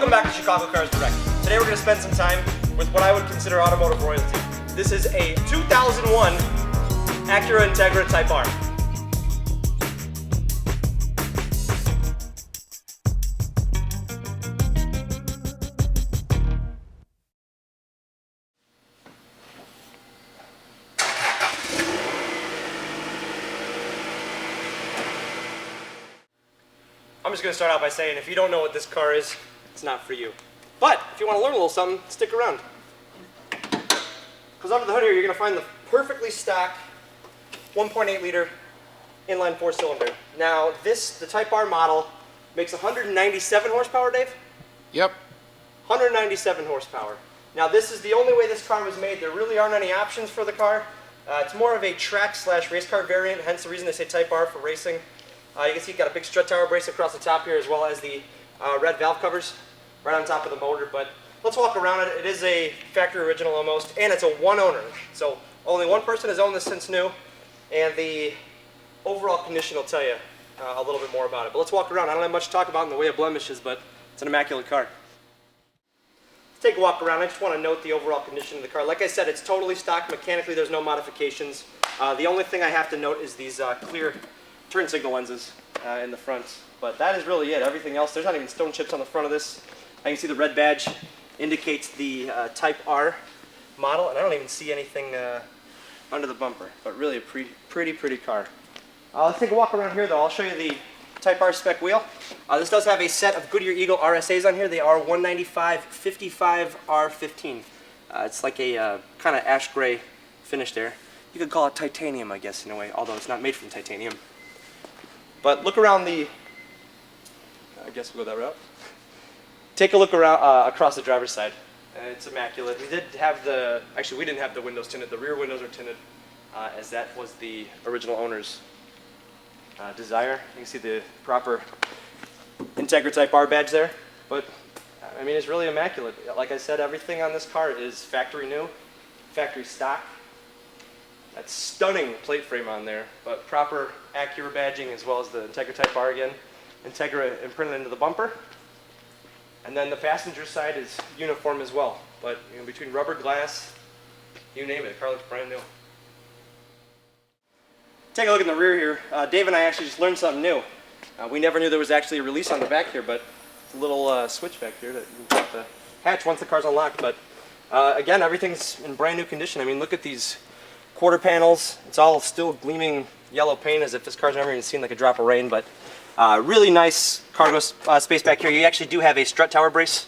Welcome back to Chicago Cars Direct. Today we're going to spend some time with what I would consider automotive royalty. This is a 2001 Acura Integra Type R. I'm just going to start out by saying if you don't know what this car is, it's not for you. But if you want to learn a little something, stick around. Because under the hood here, you're going to find the perfectly stock 1.8 liter inline 4-cylinder. Now the Type R model makes 197 horsepower, Dave? Yep. 197 horsepower. Now this is the only way this car was made. There really aren't any options for the car. It's more of a track/race car variant, hence the reason they say Type R for racing. You can see it's got a big strut tower brace across the top here, as well as the red valve covers right on top of the motor. But let's walk around it. It is a factory original almost, and it's a one owner. So only one person has owned this since new, and the overall condition will tell you a little bit more about it. But let's walk around. I don't have much to talk about in the way of blemishes, but it's an immaculate car. Let's take a walk around. I just want to note the overall condition of the car. Like I said, it's totally stock. Mechanically, there's no modifications. The only thing I have to note is these clear turn signal lenses in the front, but that is really it. Everything else, there's not even stone chips on the front of this. I can see the red badge indicates the Type R model, and I don't even see anything under the bumper, but really a pretty car. Let's take a walk around here though. I'll show you the Type R spec wheel. This does have a set of Goodyear Eagle RSAs on here. They are 195/55 R15. It's like a kind of ash gray finish there. You could call it titanium, I guess, in a way, although it's not made from titanium. But look around the, I guess we'll go that route. Take a look around across the driver's side. It's immaculate. We did have actually we didn't have the windows tinted. The rear windows are tinted, as that was the original owner's desire. You can see the proper Integra Type R badge there. But I mean, it's really immaculate. Like I said, everything on this car is factory new, factory stock. That stunning plate frame on there, but proper Acura badging as well as the Integra Type R again. Integra imprinted into the bumper. And then the passenger side is uniform as well. But you know, between rubber, glass, you name it, the car looks brand new. Take a look in the rear here. Dave and I actually just learned something new. We never knew there was actually a release on the back here, but it's a little switch back here that you can put the hatch once the car's unlocked. But again, everything's in brand new condition. I mean, look at these quarter panels. It's all still gleaming yellow paint as if this car's never even seen like a drop of rain, but really nice cargo space back here. You actually do have a strut tower brace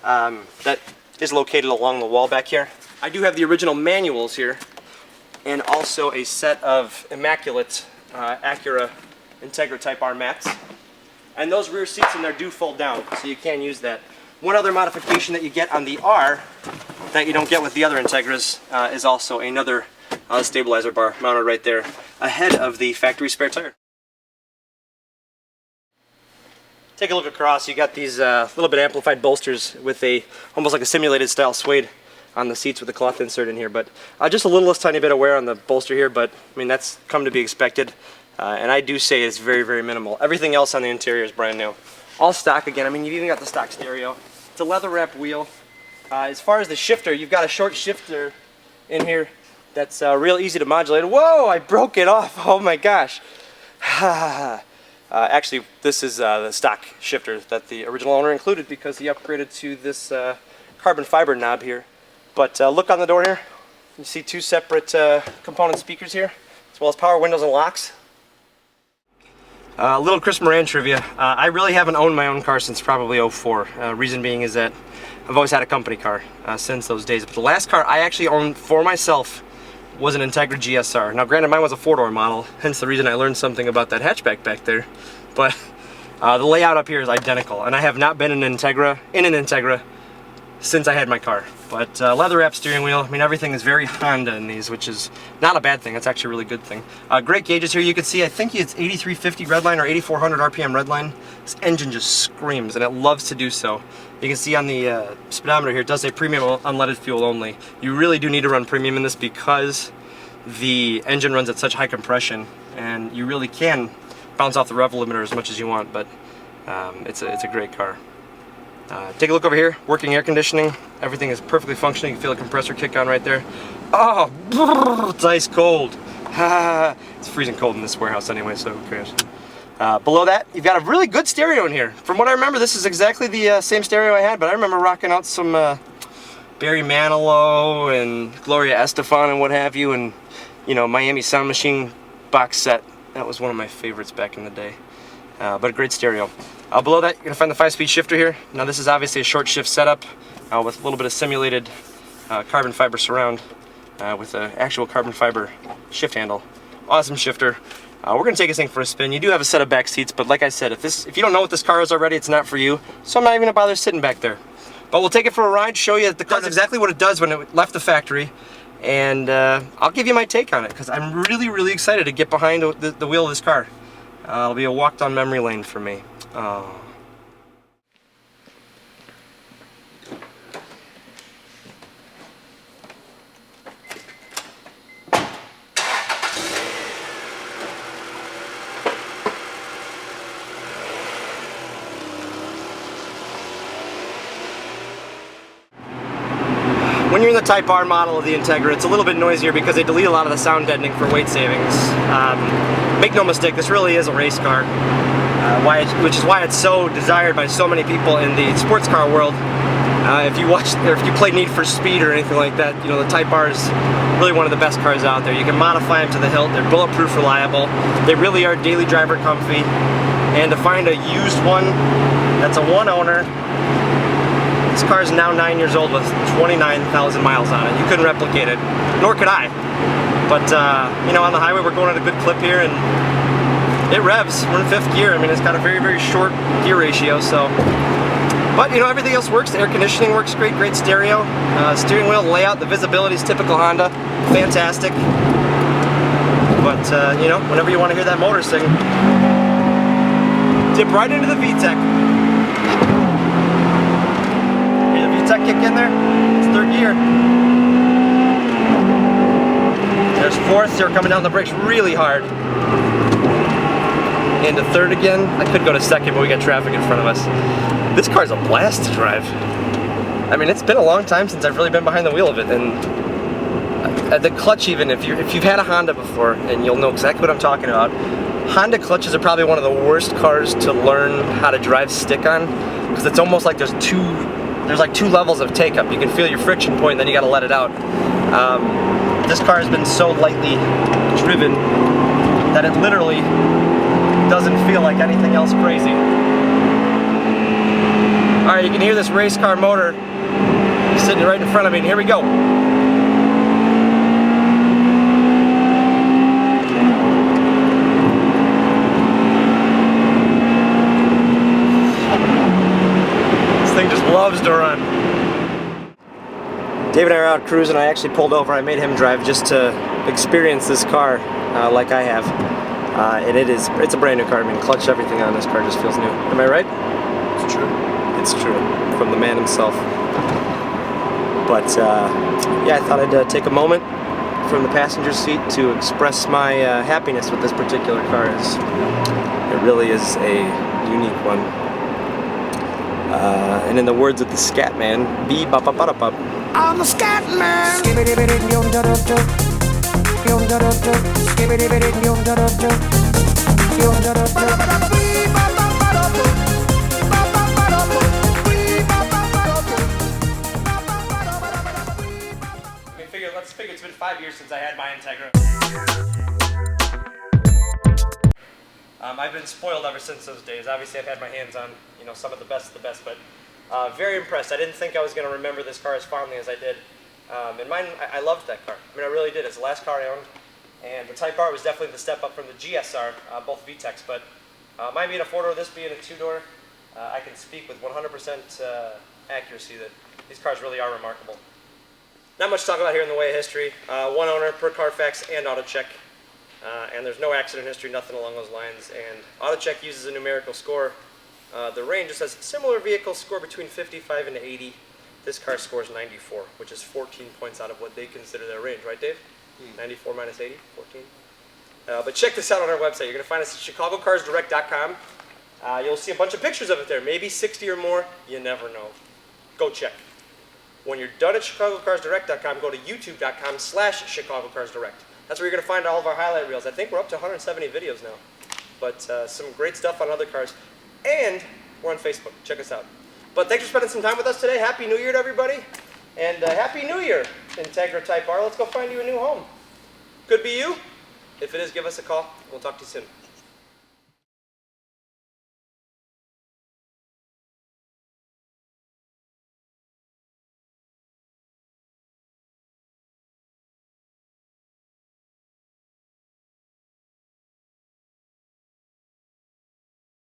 that is located along the wall back here. I do have the original manuals here and also a set of immaculate Acura Integra Type R mats. And those rear seats in there do fold down, so you can use that. One other modification that you get on the R that you don't get with the other Integras is also another stabilizer bar mounted right there ahead of the factory spare tire. Take a look across. You got these little bit amplified bolsters with almost like a simulated style suede on the seats with a cloth insert in here, but just a little tiny bit of wear on the bolster here, but I mean that's come to be expected, and I do say it's very minimal. Everything else on the interior is brand new, all stock again. I mean, you've even got the stock stereo. It's a leather wrap wheel. As far as the shifter, you've got a short shifter in here that's real easy to modulate. Whoa, I broke it off. Oh my gosh. Actually, this is the stock shifter that the original owner included because he upgraded to this carbon fiber knob here. But look on the door here. You see two separate component speakers here, as well as power windows and locks. A little Chris Moran trivia. I really haven't owned my own car since probably '04. Reason being is that I've always had a company car since those days. But the last car I actually owned for myself was an Integra GSR. Now granted, mine was a 4-door model, hence the reason I learned something about that hatchback back there. But the layout up here is identical, and I have not been in an Integra since I had my car. But leather wrap steering wheel, I mean everything is very Honda in these, which is not a bad thing. It's actually a really good thing. Great gauges here. You can see I think it's 8350 redline or 8400 RPM redline. This engine just screams, and it loves to do so. You can see on the speedometer here, it does say premium unleaded fuel only. You really do need to run premium in this because the engine runs at such high compression, and you really can bounce off the rev limiter as much as you want, but it's a great car. Take a look over here, working air conditioning. Everything is perfectly functioning. You can feel a compressor kick on right there. Oh, it's ice cold. It's freezing cold in this warehouse anyway, so who cares? Below that, you've got a really good stereo in here. From what I remember, this is exactly the same stereo I had, but I remember rocking out some Barry Manilow and Gloria Estefan and what have you, and you know, Miami Sound Machine box set. That was one of my favorites back in the day. But a great stereo. Below that, you're gonna find the 5-speed shifter here. Now this is obviously a short shift setup with a little bit of simulated carbon fiber surround with an actual carbon fiber shift handle. Awesome shifter. We're gonna take this thing for a spin. You do have a set of back seats, but like I said, if you don't know what this car is already, it's not for you. So I'm not even gonna bother sitting back there. But we'll take it for a ride, show you that the car does exactly what it does when it left the factory, and I'll give you my take on it because I'm really, really excited to get behind the wheel of this car. It'll be a walk down memory lane for me. Oh. When you're in the Type R model of the Integra, it's a little bit noisier because they delete a lot of the sound deadening for weight savings. Make no mistake, this really is a race car, which is why it's so desired by so many people in the sports car world. If you watch, or if you play Need for Speed or anything like that, you know the Type R is really one of the best cars out there. You can modify them to the hilt. They're bulletproof, reliable. They really are daily driver comfy. And to find a used one that's a one owner. This car is now 9 years old with 29,000 miles on it. You couldn't replicate it, nor could I. But you know, on the highway we're going at a good clip here, and it revs. We're in 5th gear. I mean, it's got a very, very short gear ratio. So, but you know, everything else works. The air conditioning works great. Great stereo, steering wheel layout. The visibility is typical Honda, fantastic. But you know, whenever you want to hear that motor sing, dip right into the VTEC. VTEC kick in there, it's 3rd gear. There's 4th, so we're coming down the brakes really hard. Into 3rd again. I could go to 2nd, but we got traffic in front of us. This car's a blast to drive. I mean, it's been a long time since I've really been behind the wheel of it, and the clutch, even if you've had a Honda before, and you'll know exactly what I'm talking about. Honda clutches are probably one of the worst cars to learn how to drive stick on, because it's almost like there's like two levels of take-up. You can feel your friction point, and then you gotta let it out. This car has been so lightly driven that it literally doesn't feel like anything else crazy. Alright, you can hear this race car motor sitting right in front of me, and here we go. Loves to run. Dave and I are out cruising. I actually pulled over. I made him drive just to experience this car like I have. And it's a brand new car. I mean, clutch, everything on this car just feels new. Am I right? It's true. It's true. From the man himself. But yeah, I thought I'd take a moment from the passenger seat to express my happiness with this particular car. It really is a unique one. And in the words of the Scat Man, bee-bop-bop-bop-bop. I'm a scat man. Let's figure it's been 5 years since I had my Integra. I've been spoiled ever since those days. Obviously, I've had my hands on, you know, some of the best, but very impressed. I didn't think I was going to remember this car as fondly as I did. And mine, I loved that car. I mean, I really did. It's the last car I owned, and the Type R was definitely the step up from the GSR, both VTECs. But mine being a 4-door, this being a 2-door, I can speak with 100% accuracy that these cars really are remarkable. Not much to talk about here in the way of history. One owner per Carfax and AutoCheck. And there's no accident history, nothing along those lines. And AutoCheck uses a numerical score. The range just says similar vehicles score between 55 and 80. This car scores 94, which is 14 points out of what they consider their range, right, Dave? 94 minus 80, 14. But check this out on our website. You're going to find us at chicagocarsdirect.com. You'll see a bunch of pictures of it there, maybe 60 or more. You never know. Go check. When you're done at chicagocarsdirect.com, go to youtube.com/chicagocarsdirect. That's where you're going to find all of our highlight reels. I think we're up to 170 videos now. But some great stuff on other cars. And we're on Facebook. Check us out. But thanks for spending some time with us today. Happy New Year to everybody. And Happy New Year, Integra Type R. Let's go find you a new home. Could be you. If it is, give us a call. We'll talk to you soon.